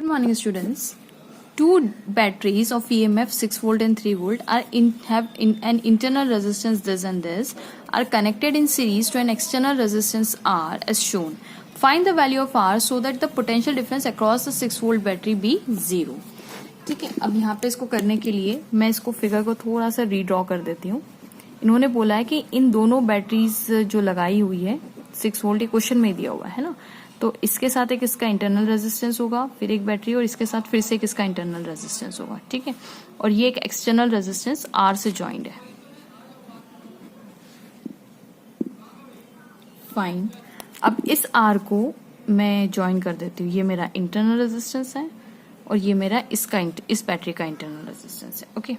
morning, students. Two batteries of EMF 6 volt and 3 volt have an internal resistance this and this are connected in series to an external resistance R as shown. Find the value of R so that the potential difference across the 6 volt battery be 0. ठीक है, अब यहाँ पे इसको करने के लिए मैं इसको फिगर को थोड़ा सा रीड्रॉ कर देती हूँ. इन्होंने बोला है कि इन दोनों बैटरीज जो लगाई हुई है 6 वोल्ट, एक क्वेश्चन में दिया हुआ है ना, तो इसके साथ एक इसका इंटरनल रेजिस्टेंस होगा, फिर एक बैटरी और इसके साथ फिर से एक इसका इंटरनल रेजिस्टेंस होगा. ठीक है, और ये एक एक्सटर्नल रेजिस्टेंस R से ज्वाइंट है. फाइन, अब इस R को मैं ज्वाइन कर देती हूँ. ये मेरा इंटरनल रेजिस्टेंस है और ये मेरा इस बैटरी का इंटरनल रेजिस्टेंस है. ओके,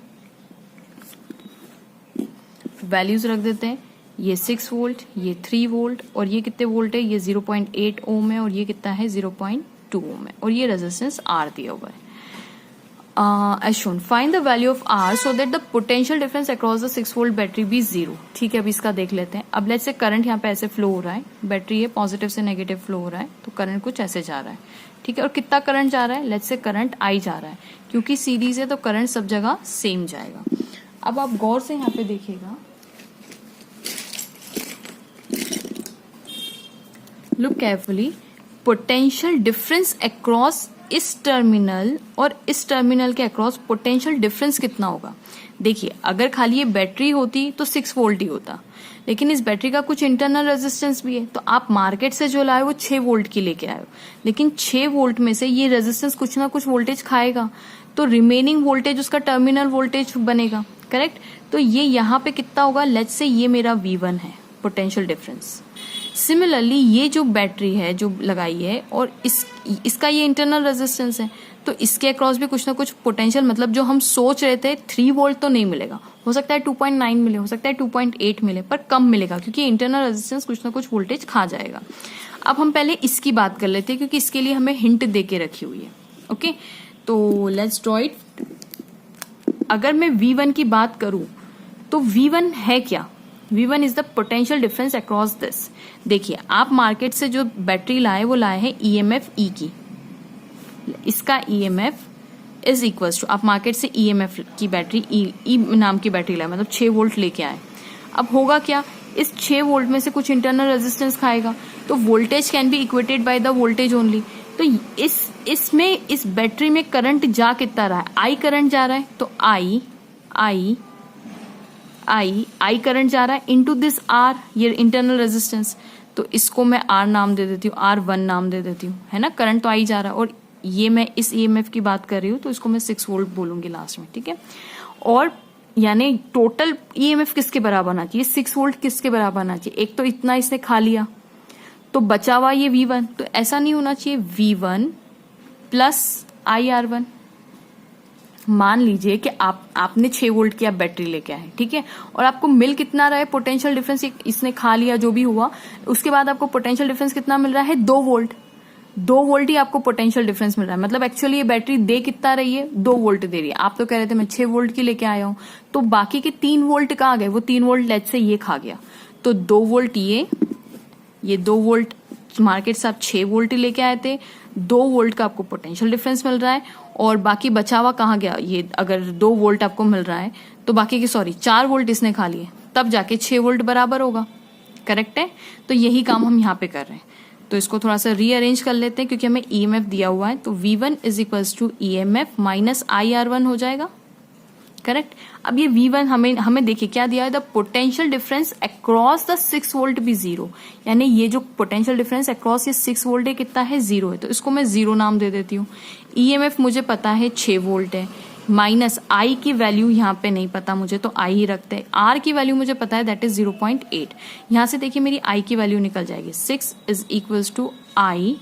वैल्यूज रख देते हैं. ये 6 वोल्ट, ये 3 वोल्ट और ये कितने वोल्ट है, ये 0.8 ओम है और ये कितना है 0.2 ओम है और ये रेजिस्टेंस R दिया हुआ है. As shown, find the value of R so that the potential difference across the 6 volt battery be 0. ठीक है, अब इसका देख लेते हैं. अब लेट्स से करंट यहाँ पे ऐसे फ्लो हो रहा है, बैटरी है, पॉजिटिव से नेगेटिव फ्लो हो रहा है, तो करंट कुछ ऐसे जा रहा है. ठीक है, और कितना करंट जा रहा है, लेट्स से करंट I जा रहा है, क्योंकि सीरीज है तो करंट सब जगह सेम जाएगा. अब आप गौर से यहाँ पे देखिएगा, look carefully, potential difference across इस टर्मिनल और इस टर्मिनल के अक्रॉस पोटेंशियल डिफरेंस कितना होगा. देखिए, अगर खाली ये बैटरी होती तो 6 वोल्ट ही होता, लेकिन इस बैटरी का कुछ इंटरनल रेजिस्टेंस भी है. तो आप मार्केट से जो लाए वो 6 वोल्ट की लेके आए हो, लेकिन 6 वोल्ट में से ये रेजिस्टेंस कुछ ना कुछ वोल्टेज खाएगा, तो रिमेनिंग वोल्टेज उसका टर्मिनल वोल्टेज बनेगा. करेक्ट, तो ये यहाँ पे कितना होगा, लेट्स से ये मेरा V1 है पोटेंशियल डिफरेंस. सिमिलरली ये जो बैटरी है जो लगाई है और इसका ये इंटरनल रेजिस्टेंस है, तो इसके अक्रॉस भी कुछ ना कुछ पोटेंशियल, मतलब जो हम सोच रहे थे 3 वोल्ट तो नहीं मिलेगा, हो सकता है 2.9 मिले, हो सकता है 2.8 मिले, पर कम मिलेगा क्योंकि इंटरनल रेजिस्टेंस कुछ ना कुछ वोल्टेज खा जाएगा. अब हम पहले इसकी बात कर लेते हैं क्योंकि इसके लिए हमें हिंट दे के रखी हुई है. ओके, तो लेट्स ड्रॉ इट. अगर मैं V1 की बात करूं तो V1 है क्या, V1 is the potential difference across this. देखिए, आप मार्केट से जो बैटरी लाए वो लाए हैं EMF E की, इसका EMF इज इक्वल्स टू, आप मार्केट से EMF की बैटरी E नाम की बैटरी लाए, मतलब 6 वोल्ट लेके आए. अब होगा क्या, इस 6 वोल्ट में से कुछ इंटरनल रेजिस्टेंस खाएगा, तो voltage can be equated by the voltage only. तो इस बैटरी में करंट जा कितना रहा है, I करंट जा रहा है, तो I करंट जा रहा है इनटू दिस R, ये इंटरनल रेजिस्टेंस, तो इसको मैं R नाम दे देती हूँ, R1 नाम दे देती हूँ, है ना. करंट तो I जा रहा है और ये मैं इस EMF की बात कर रही हूँ, तो इसको मैं 6 वोल्ट बोलूंगी लास्ट में. ठीक है, और यानी टोटल EMF किसके बराबर आना चाहिए, 6 वोल्ट किसके बराबर आना चाहिए. एक तो इतना इसने खा लिया तो बचा हुआ ये V1, तो ऐसा नहीं होना चाहिए V1 प्लस IR1. मान लीजिए कि आपने 6 वोल्ट की आप बैटरी लेके आए, ठीक है, और आपको मिल कितना रहा है, पोटेंशियल डिफरेंस इसने खा लिया जो भी हुआ, उसके बाद आपको पोटेंशियल डिफरेंस कितना मिल रहा है, 2 वोल्ट. 2 वोल्ट ही आपको पोटेंशियल डिफरेंस मिल रहा है, मतलब एक्चुअली ये बैटरी दे कितना रही है, 2 वोल्ट दे रही है. आप तो कह रहे थे मैं 6 वोल्ट की लेके आया हूं, तो बाकी के 3 वोल्ट कहाँ गए, वो 3 वोल्ट लेट से ये खा गया, तो 2 वोल्ट ये 2 वोल्ट मार्केट से आप 6 वोल्ट लेके आए थे, 2 वोल्ट का आपको पोटेंशियल डिफरेंस मिल रहा है, और बाकी बचा हुआ कहाँ गया, ये अगर 2 वोल्ट आपको मिल रहा है तो बाकी के 4 वोल्ट इसने खा लिए, तब जाके 6 वोल्ट बराबर होगा. करेक्ट है, तो यही काम हम यहाँ पे कर रहे हैं. तो इसको थोड़ा सा रीअरेंज कर लेते हैं क्योंकि हमें EMF दिया हुआ है, तो V1 is equals to EMF minus IR1 हो जाएगा. करेक्ट, अब ये V1 हमें देखिए क्या दिया है, the potential difference across the 6 volt भी 0, यानी ये जो पोटेंशियल डिफरेंस अक्रॉस ये 6 वोल्ट है कितना है, 0 है, तो इसको मैं 0 नाम दे देती हूँ. EMF मुझे पता है 6 वोल्ट है, माइनस I की वैल्यू यहाँ पे नहीं पता मुझे, तो I ही रखते हैं. R की वैल्यू मुझे पता है, दैट इज 0.8. यहाँ से देखिए मेरी I की वैल्यू निकल जाएगी, 6 is equals to I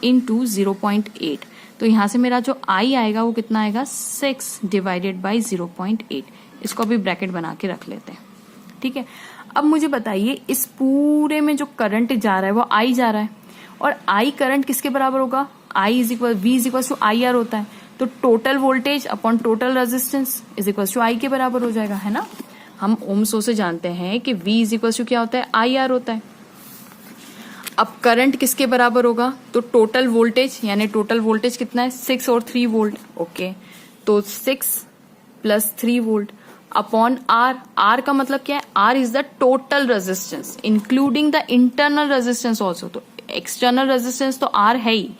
into 0.8. तो यहाँ से मेरा जो I आएगा वो कितना आएगा, 6 डिवाइडेड बाई 0.8. इसको अभी ब्रैकेट बना के रख लेते हैं. ठीक है, अब मुझे बताइए इस पूरे में जो करंट जा रहा है वो I जा रहा है, और I करंट किसके बराबर होगा, V is equal to IR होता है, तो total voltage upon total resistance is equal to I के बराबर हो जाएगा, है ना. हम ओम्स लॉ से जानते हैं कि V इज इक्वल टू क्या होता है, IR होता है. अब करंट किसके बराबर होगा, तो टोटल वोल्टेज, यानी टोटल वोल्टेज कितना है 6 और 3 वोल्ट। ओके, तो 6 plus 3 volt upon R. R का मतलब क्या है, R is the total resistance including the internal resistance also. तो एक्सटर्नल रेजिस्टेंस तो आर है ही,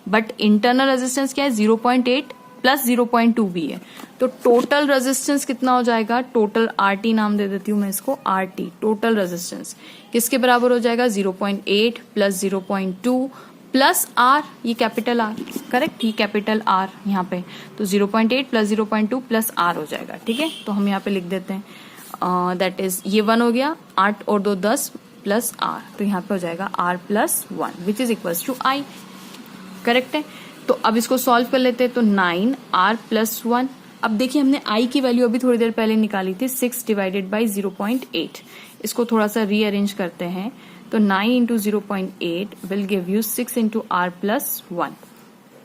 बट इंटरनल रेजिस्टेंस क्या है 0.8 प्लस 0.2 भी है। तो टोटल रेजिस्टेंस कितना हो जाएगा, टोटल आरटी नाम दे देती हूं मैं इसको, आरटी टोटल रेजिस्टेंस किसके बराबर हो जाएगा 0.8 प्लस 0.2 प्लस आर, ये कैपिटल आर, करेक्ट, ये कैपिटल आर यहाँ पे। तो 0.8 प्लस 0.2 प्लस आर हो जाएगा। ठीक है, तो हम यहाँ पे लिख देते हैं दैट इज ये 1 हो गया, 8 और 2 10 प्लस आर, तो यहाँ पे हो जाएगा R plus 1 which is equals to I. Correct है। तो अब इसको सॉल्व कर लेते हैं, तो 9 आर प्लस 1। अब देखिए हमने आई की वैल्यू अभी थोड़ी देर पहले निकाली थी 6 डिवाइडेड बाई 0.8। इसको थोड़ा सा रीअरेंज करते हैं, तो 9 into 0.8 will give you 6 into R plus 1।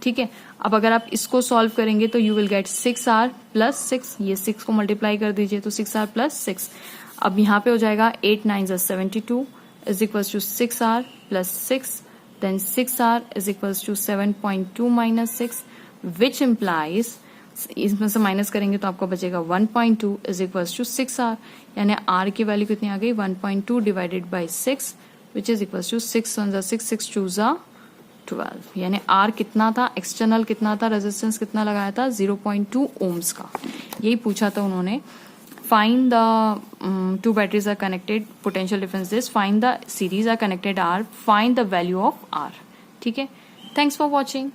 ठीक है, अब अगर आप इसको सॉल्व करेंगे तो you will get 6 R plus 6, ये 6 को मल्टीप्लाई कर दीजिए तो 6 आर प्लस 6। अब यहाँ पे हो जाएगा 8 9 72 is equals to 6 R plus 6, then 6r is equals to 7.2 minus 6 which implies, इसमें से माइनस करेंगे तो आपको बचेगा 1.2 is equals to 6r, यानी r की वैल्यू कितनी आ गई 1.2 divided by 6 which is equals to 6 1 6 6 2 12, यानी r कितना था, एक्सटर्नल कितना था, रेजिस्टेंस कितना लगाया था 0.2 ohms का। यही पूछा था उन्होंने। Find the two batteries are connected, potential difference is, find the series are connected R, find the value of R। ठीक है, thanks for watching।